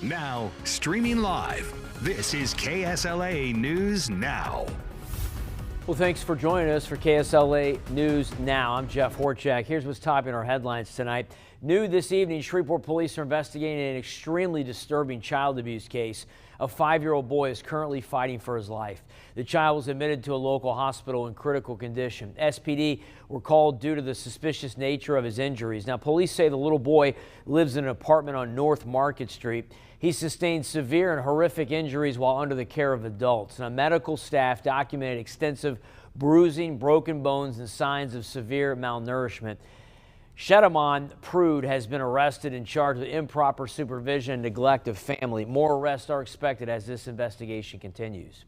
Now, streaming live, this is KSLA News Now. Well, thanks for joining us for KSLA News Now. I'm Jeff Horchak. Here's what's topping our headlines tonight. New this evening, Shreveport police are investigating an extremely disturbing child abuse case. A 5-year-old boy is currently fighting for his life. The child was admitted to a local hospital in critical condition. SPD were called due to the suspicious nature of his injuries. Now, police say the little boy lives in an apartment on North Market Street. He sustained severe and horrific injuries while under the care of adults. Now, medical staff documented extensive bruising, broken bones, and signs of severe malnourishment. Shedamon Prude has been arrested and charged with improper supervision and neglect of family. More arrests are expected as this investigation continues.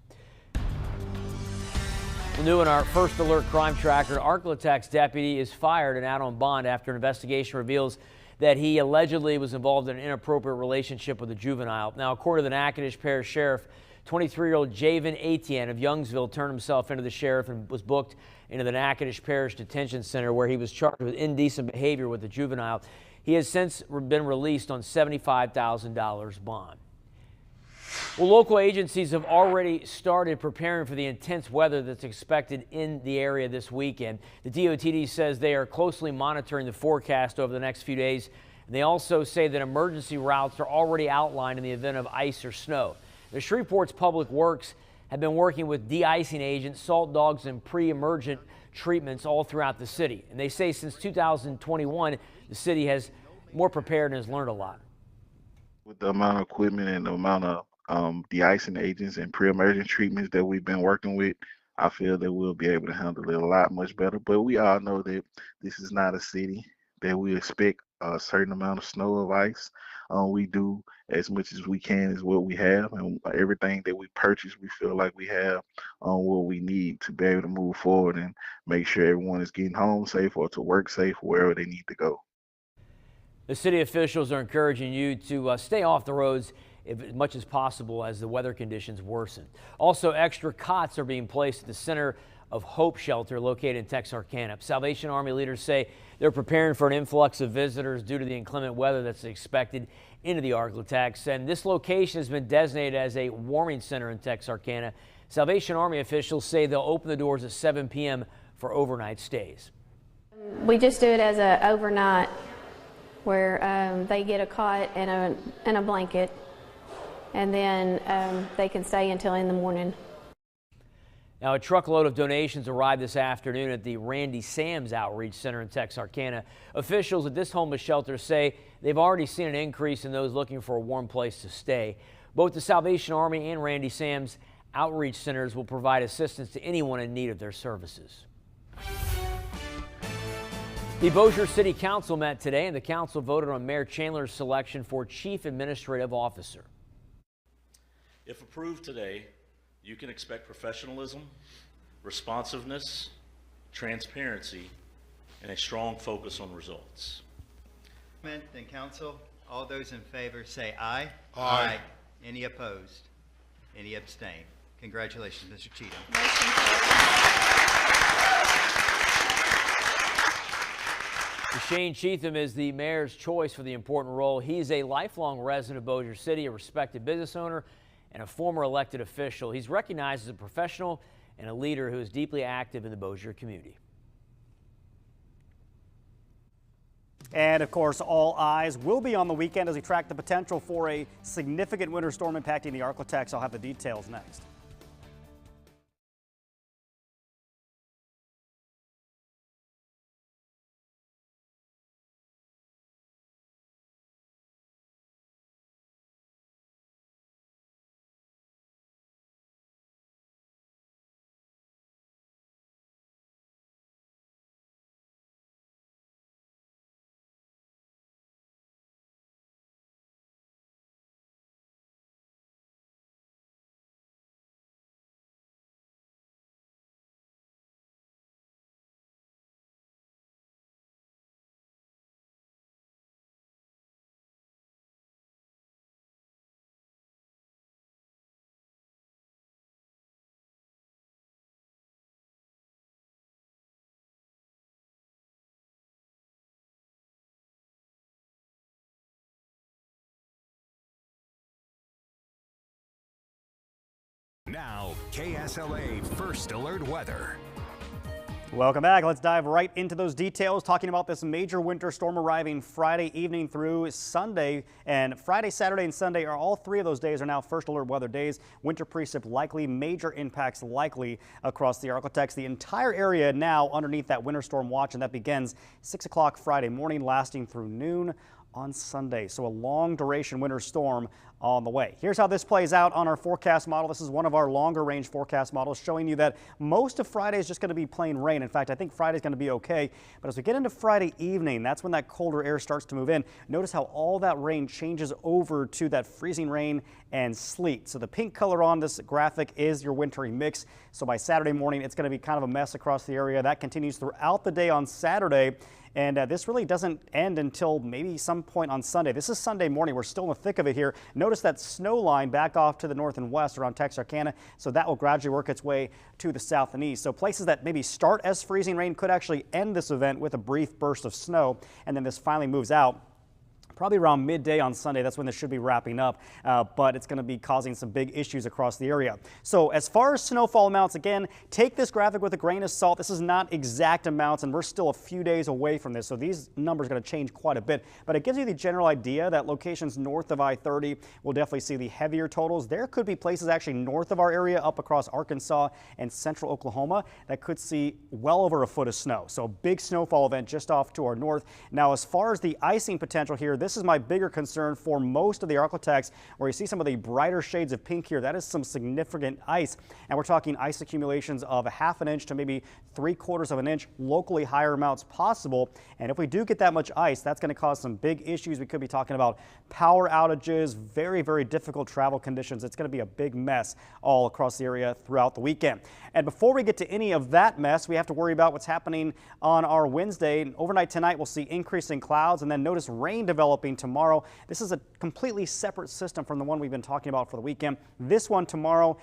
New in our first alert crime tracker, Arklatex deputy is fired and out on bond after an investigation reveals that he allegedly was involved in an inappropriate relationship with a juvenile. Now, according to the Natchitoches Parish Sheriff, 23-year-old Javen Etienne of Youngsville turned himself into the sheriff and was booked into the Natchitoches Parish Detention Center, where he was charged with indecent behavior with the juvenile. He has since been released on $75,000 bond. Well, local agencies have already started preparing for the intense weather that's expected in the area this weekend. The DOTD says they are closely monitoring the forecast over the next few days. They also say that emergency routes are already outlined in the event of ice or snow. The Shreveport's Public Works have been working with de-icing agents, salt dogs, and pre-emergent treatments all throughout the city. And they say since 2021, the city has more prepared and has learned a lot. With the amount of equipment and the amount of de-icing agents and pre-emergent treatments that we've been working with, I feel that we'll be able to handle it a lot much better. But we all know that this is not a city that we expect a certain amount of snow or ice. We do as much as we can is what we have, and everything that we purchase, we feel like we have what we need to be able to move forward and make sure everyone is getting home safe or to work safe wherever they need to go. The city officials are encouraging you to stay off the roads as much as possible as the weather conditions worsen. Also, extra cots are being placed at the Center of Hope Shelter located in Texarkana. Salvation Army leaders say they're preparing for an influx of visitors due to the inclement weather that's expected into the Arklatex. And this location has been designated as a warming center in Texarkana. Salvation Army officials say they'll open the doors at 7 p.m. for overnight stays. We just do it as an overnight where they get a cot and a blanket, and then they can stay until in the morning. Now, a truckload of donations arrived this afternoon at the Randy Sam's Outreach Center in Texarkana. Officials at this homeless shelter say they've already seen an increase in those looking for a warm place to stay. Both the Salvation Army and Randy Sam's Outreach Centers will provide assistance to anyone in need of their services. The Bossier City Council met today, and the council voted on Mayor Chandler's selection for Chief Administrative Officer. If approved today, you can expect professionalism, responsiveness, transparency, and a strong focus on results. And council, all those in favor say aye. Aye. Any opposed? Any abstain? Congratulations, Mr. Cheatham. Shane Cheatham is the mayor's choice for the important role. He's a lifelong resident of Bossier City, a respected business owner, and a former elected official. He's recognized as a professional and a leader who is deeply active in the Bossier community. And of course, all eyes will be on the weekend as we track the potential for a significant winter storm impacting the Arklatex. I'll have the details next. Now, KSLA First Alert Weather. Welcome back. Let's dive right into those details, talking about this major winter storm arriving Friday evening through Sunday. And Friday, Saturday, and Sunday are all three of those days are now first alert weather days. Winter precip likely, major impacts likely across the Arklatex. The entire area now underneath that winter storm watch, and that begins 6 o'clock Friday morning, lasting through noon on Sunday. So a long duration winter storm on the way. Here's how this plays out on our forecast model. This is one of our longer range forecast models showing you that most of Friday is just going to be plain rain. In fact, I think Friday's going to be okay. But as we get into Friday evening, that's when that colder air starts to move in. Notice how all that rain changes over to that freezing rain and sleet. So the pink color on this graphic is your wintry mix. So by Saturday morning, it's going to be kind of a mess across the area. That continues throughout the day on Saturday. And this really doesn't end until maybe some point on Sunday. This is Sunday morning. We're still in the thick of it here. Notice that snow line back off to the north and west around Texarkana. So that will gradually work its way to the south and east. So places that maybe start as freezing rain could actually end this event with a brief burst of snow. And then this finally moves out. Probably around midday on Sunday, that's when this should be wrapping up, but it's going to be causing some big issues across the area. So as far as snowfall amounts, again, take this graphic with a grain of salt. This is not exact amounts, and we're still a few days away from this, so these numbers are going to change quite a bit. But it gives you the general idea that locations north of I-30 will definitely see the heavier totals. There could be places actually north of our area, up across Arkansas and central Oklahoma, that could see well over a foot of snow. So a big snowfall event just off to our north. Now, as far as the icing potential here, this is my bigger concern for most of the Arklatex, where you see some of the brighter shades of pink here. That is some significant ice, and we're talking ice accumulations of a ½ an inch to maybe 3/4 of an inch, locally higher amounts possible. And if we do get that much ice, that's going to cause some big issues. We could be talking about power outages, very, very difficult travel conditions. It's going to be a big mess all across the area throughout the weekend. And before we get to any of that mess, we have to worry about what's happening on our Wednesday. And overnight tonight, we'll see increasing clouds, and then notice rain developing tomorrow. This is a completely separate system from the one we've been talking about for the weekend. This one tomorrow,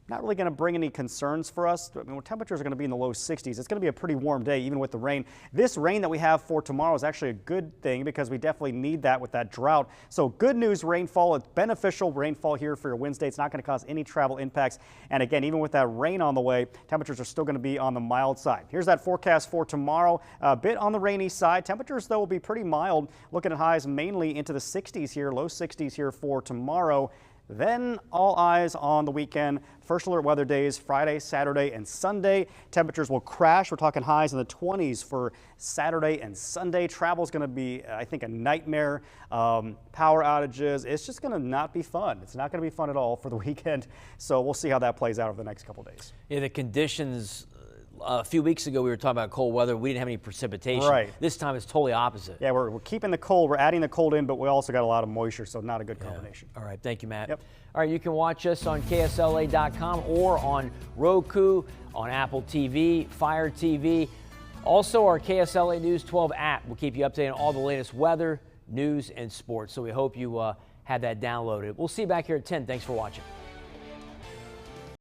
not really going to bring any concerns for us. I mean, temperatures are going to be in the low 60s. It's going to be a pretty warm day, even with the rain. This rain that we have for tomorrow is actually a good thing because we definitely need that with that drought. So good news rainfall. It's beneficial rainfall here for your Wednesday. It's not going to cause any travel impacts. And again, even with that rain on the way, temperatures are still going to be on the mild side. Here's that forecast for tomorrow. A bit on the rainy side. Temperatures, though, will be pretty mild. Looking at highs mainly into the 60s here, low 60s here for tomorrow. Then all eyes on the weekend. First alert weather days, Friday, Saturday, and Sunday. Temperatures will crash. We're talking highs in the 20s for Saturday and Sunday. Travel is going to be, I think, a nightmare. Power outages. It's just going to not be fun. It's not going to be fun at all for the weekend. So we'll see how that plays out over the next couple days. Yeah, the conditions. A few weeks ago, we were talking about cold weather. We didn't have any precipitation. Right. This time, it's totally opposite. Yeah, we're keeping the cold. We're adding the cold in, but we also got a lot of moisture, so not a good combination. All right. Thank you, Matt. Yep. All right. You can watch us on KSLA.com or on Roku, on Apple TV, Fire TV. Also, our KSLA News 12 app will keep you updated on all the latest weather, news, and sports. So we hope you have that downloaded. We'll see you back here at 10. Thanks for watching.